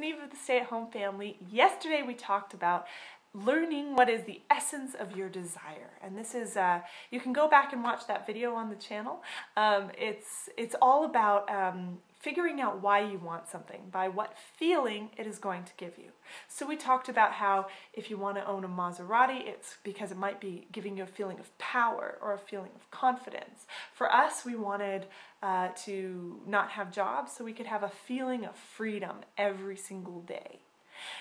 Niamh of the Stay-at-Home Family. Yesterday we talked about learning what is the essence of your desire, and this is you can go back and watch that video on the channel. It's all about figuring out why you want something, by what feeling it is going to give you. So we talked about how if you want to own a Maserati, it's because it might be giving you a feeling of power or a feeling of confidence. For us, we wanted to not have jobs so we could have a feeling of freedom every single day.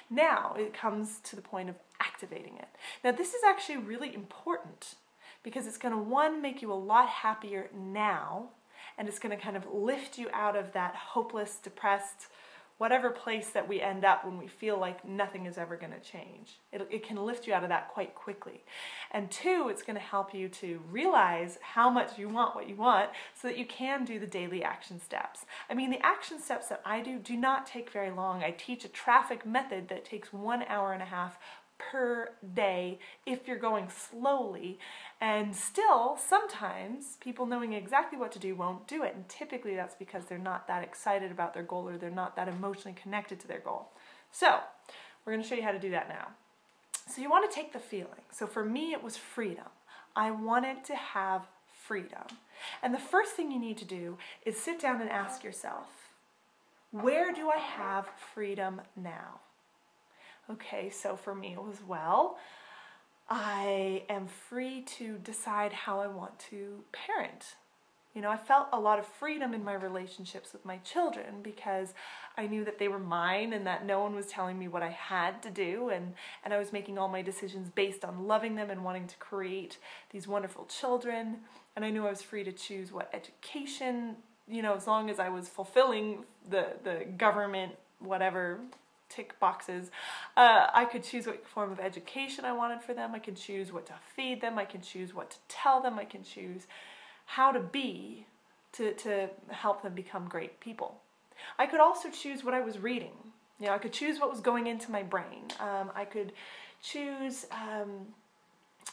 Now it comes to the point of activating it. Now this is actually really important because it's going to, one, make you a lot happier now, and it's going to kind of lift you out of that hopeless, depressed, whatever place that we end up when we feel like nothing is ever going to change. It can lift you out of that quite quickly. And two, it's going to help you to realize how much you want what you want so that you can do the daily action steps. I mean, the action steps that I do not take very long. I teach a traffic method that takes 1.5 hours per day if you're going slowly, and still sometimes people knowing exactly what to do won't do it, and typically that's because they're not that excited about their goal or they're not that emotionally connected to their goal. So we're going to show you how to do that now. So you want to take the feeling. So for me it was freedom. I wanted to have freedom, and the first thing you need to do is sit down and ask yourself, where do I have freedom now? Okay, so for me it was, well, I am free to decide how I want to parent. You know, I felt a lot of freedom in my relationships with my children because I knew that they were mine and that no one was telling me what I had to do, and I was making all my decisions based on loving them and wanting to create these wonderful children. And I knew I was free to choose what education, you know, as long as I was fulfilling the government, whatever, tick boxes. I could choose what form of education I wanted for them. I can choose what to feed them. I can choose what to tell them. I can choose how to be to help them become great people. I could also choose what I was reading. You know, I could choose what was going into my brain. I could choose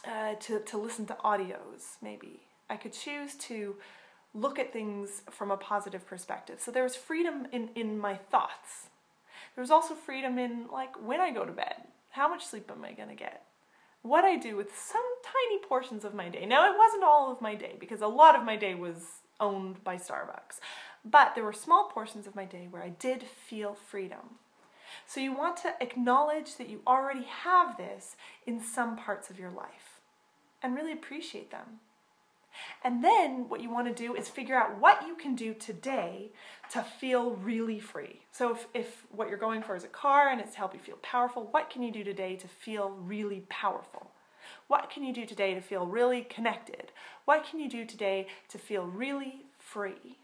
to listen to audios, maybe. I could choose to look at things from a positive perspective. So there was freedom in my thoughts. There was also freedom in, like, when I go to bed. How much sleep am I going to get? What I do with some tiny portions of my day. Now, it wasn't all of my day because a lot of my day was owned by Starbucks. But there were small portions of my day where I did feel freedom. So you want to acknowledge that you already have this in some parts of your life and really appreciate them. And then what you want to do is figure out what you can do today to feel really free. So if what you're going for is a car and it's to help you feel powerful, what can you do today to feel really powerful? What can you do today to feel really connected? What can you do today to feel really free?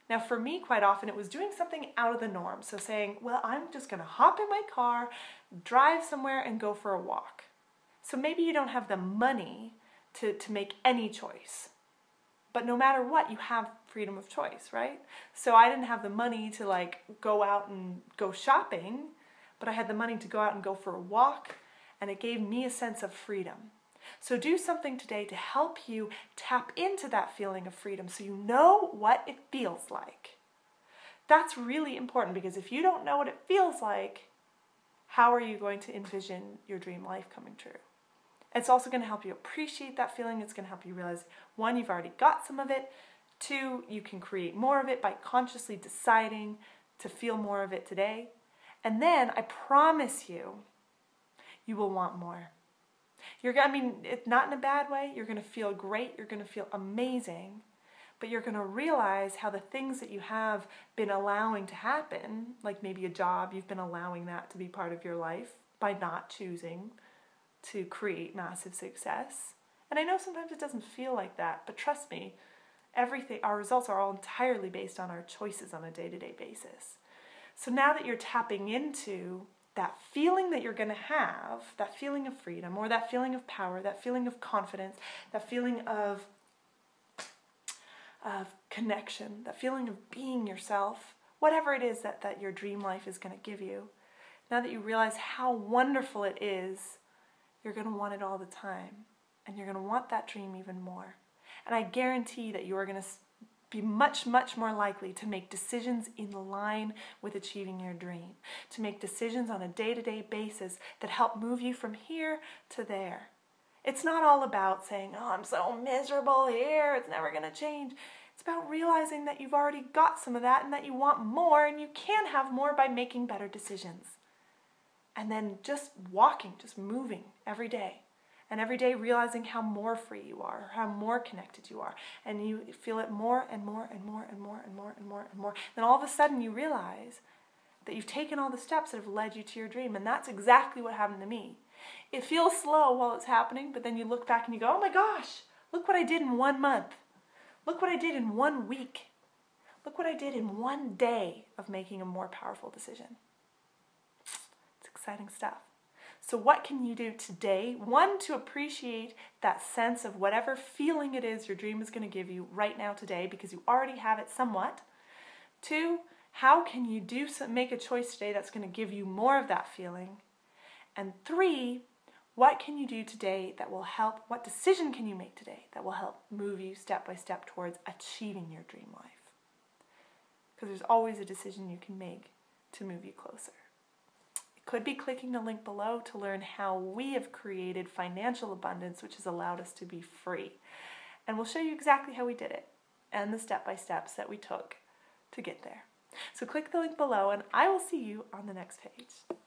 Now for me, quite often it was doing something out of the norm. So saying, well, I'm just going to hop in my car, drive somewhere and go for a walk. So maybe you don't have the money to make any choice. But no matter what, you have freedom of choice, right? So I didn't have the money to, like, go out and go shopping, but I had the money to go out and go for a walk, and it gave me a sense of freedom. So do something today to help you tap into that feeling of freedom so you know what it feels like. That's really important, because if you don't know what it feels like, how are you going to envision your dream life coming true? It's also going to help you appreciate that feeling. It's going to help you realize, one, you've already got some of it. Two, you can create more of it by consciously deciding to feel more of it today. And then I promise you, you will want more. I mean, it's not in a bad way. You're going to feel great. You're going to feel amazing. But you're going to realize how the things that you have been allowing to happen, like maybe a job, you've been allowing that to be part of your life by not choosing to create massive success. And I know sometimes it doesn't feel like that, but trust me, our results are all entirely based on our choices on a day-to-day basis. So now that you're tapping into that feeling that you're going to have, that feeling of freedom, or that feeling of power, that feeling of confidence, that feeling of connection, that feeling of being yourself, whatever it is that your dream life is going to give you, now that you realize how wonderful it is, you're going to want it all the time, and you're going to want that dream even more. And I guarantee that you are going to be much, much more likely to make decisions in line with achieving your dream, to make decisions on a day-to-day basis that help move you from here to there. It's not all about saying, oh, I'm so miserable here, it's never going to change. It's about realizing that you've already got some of that and that you want more, and you can have more by making better decisions. And then just walking, just moving every day. And every day realizing how more free you are, or how more connected you are. And you feel it more and more and more and more and more and more and more. Then all of a sudden you realize that you've taken all the steps that have led you to your dream. And that's exactly what happened to me. It feels slow while it's happening, but then you look back and you go, oh my gosh, look what I did in 1 month. Look what I did in 1 week. Look what I did in 1 day of making a more powerful decision. It's exciting stuff. So what can you do today? 1, to appreciate that sense of whatever feeling it is your dream is going to give you right now today, because you already have it somewhat. 2, how can you make a choice today that's going to give you more of that feeling? And 3, what can you do today that will help, what decision can you make today that will help move you step by step towards achieving your dream life? Because there's always a decision you can make to move you closer. Could be clicking the link below to learn how we have created financial abundance, which has allowed us to be free. And we'll show you exactly how we did it and the step-by-steps that we took to get there. So click the link below and I will see you on the next page.